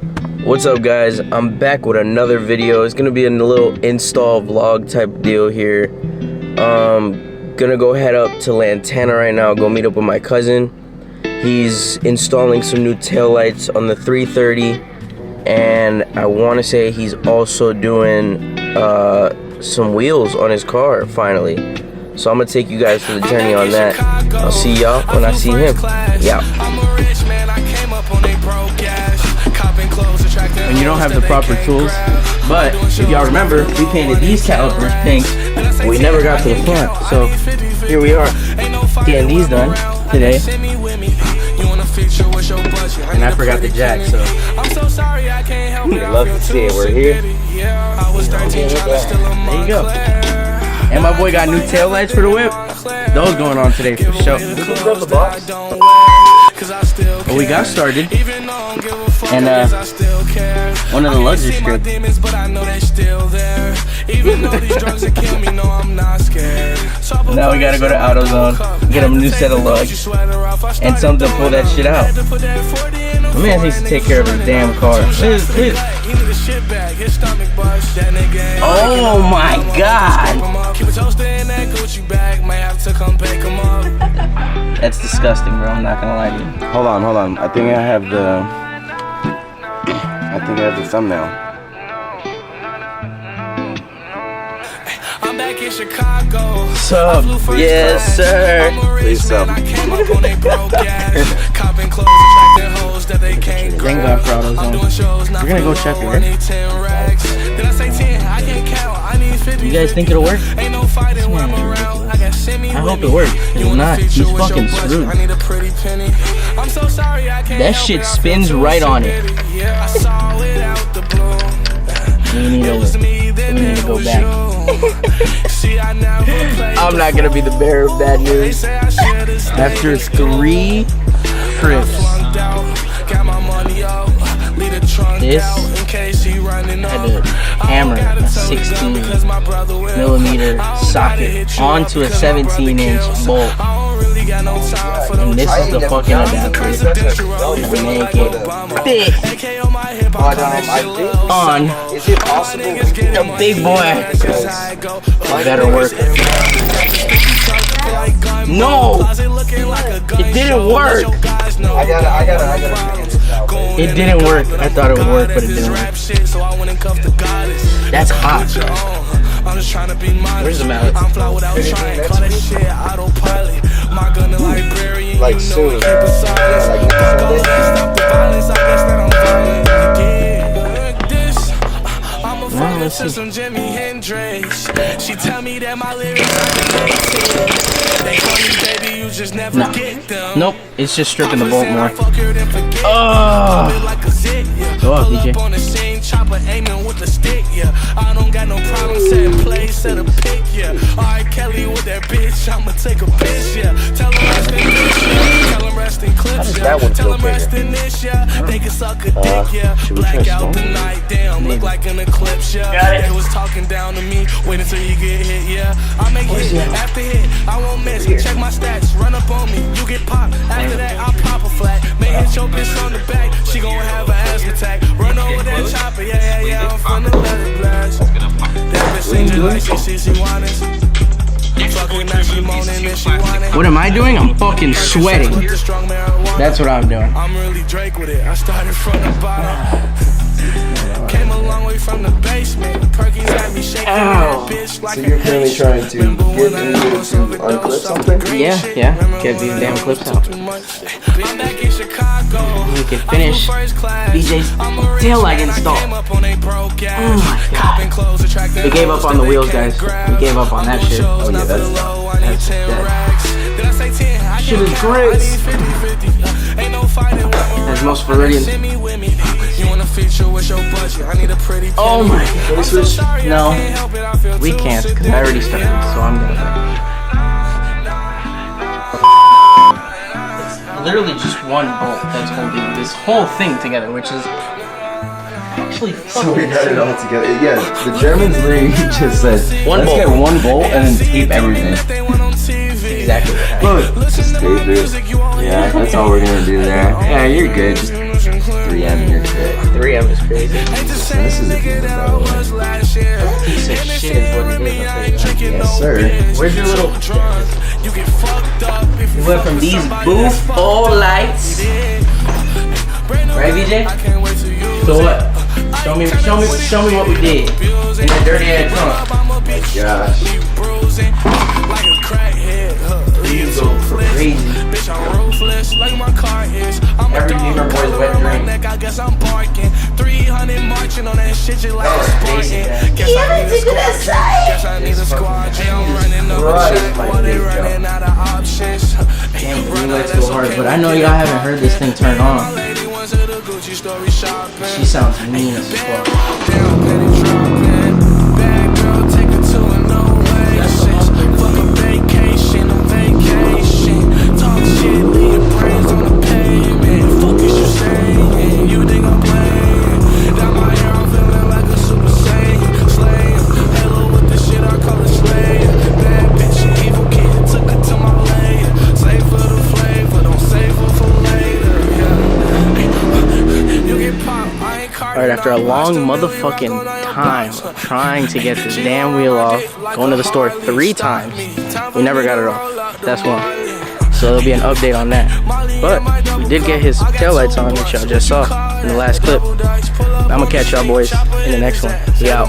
What's up, guys? I'm back with another video. It's gonna be a little install vlog type deal here. Gonna go head up to Lantana right now, go meet up with my cousin. He's installing some new taillights on the 330, and I want to say he's also doing some wheels on his car finally. So I'm gonna take you guys through the journey on that. I'll see y'all when I see him. Yeah. And you don't have the proper tools, but if y'all remember, we painted these calipers pink, but we never got to the front. So here we are, getting these done today. And I forgot the jack, so We'd love to see it. We're here. There you go. And my boy got new tail lights for the whip. Those going on today for sure. But we got started, and one of the luxury strips. Now we gotta go to AutoZone, get him a new set of lugs, and something to pull that shit out. The man needs to take care of his damn car. Oh my god! That's disgusting, bro. I'm not gonna lie to you. Hold on. I think I have the thumbnail. I'm back in Chicago. Sup? Yes, sir. Please sup. Thank God for AutoZone. We're gonna go check it, right? You guys think it'll work? I hope it works. If not, he's fucking screwed. That shit spins right on it. We need to go back. I'm not gonna be the bearer of bad news. After 3 trips, this had to hammer a 16mm socket onto a 17-inch bolt. And this is the fucking adapter to make it fit on the big boy. It better work. No! It didn't work! It didn't work. I thought it would work, but it didn't work. That's hot. Where's the mallet? Like soon. Well, let's see. She tell me that my lyrics they call me baby, you just never get them. Nope, it's just stripping the bolt more. Oh! Go up, DJ. I don't got no problem setting place, set a pick, yeah. Alright, Kelly with that bitch, I'ma take a piss, yeah. Tell them rest in this, yeah. Tell them rest in clips, yeah. Tell them rest in this, yeah. They can suck a dick, yeah. Black out the night, damn, look like an eclipse, yeah. They was talking down to me, wait until you get hit, yeah. I make hit after hit, I won't miss. Check my stats, run up on me, you get popped. After that, I'll pop a flat. May hit your bitch on the back, she gon' have an asthma attack. Run over that chopper, yeah, I'm finna let it blast. That bitch sings like she want it. What am I doing? I'm fucking sweating. That's what I'm doing. I'm really Drake with it. I started from the bottom. Came a long way from the basement. Perkins had me shaking that bitch like so you're currently trying to get into unclip something? Yeah. Get these damn clips out. We can finish BJ's taillight install. Oh my god. We gave up on the wheels, guys. We gave up on that shit. Oh yeah, that's that shit is great. That's most Floridian. Oh my god. Can we switch? No, we can't, because I already started, so I'm gonna. It's literally just one bolt that's holding this whole thing together, which is actually fucking So we got it all together. Yeah, the Germans literally just said, let's get one bolt and then tape everything. Exactly what happened. Look, just tape it. Yeah, that's all we're gonna do there. Yeah, you're good. Just 3M, you're good. 3M is crazy. This is a good one. Piece of shit is what it is. Yes, sir. Where's your little... We went from these booth all lights. Right, VJ? So what? Show me what we did in that dirty ass trunk. Oh my gosh. You go crazy. Everything her boy's wet dream. But I know y'all haven't heard this thing turn on. She sounds mean as fuck. Alright, after a long motherfucking time trying to get this damn wheel off, going to the store 3 times, we never got it off. That's one. So there'll be an update on that. But we did get his taillights on, which y'all just saw in the last clip. I'm gonna catch y'all boys in the next one. We out.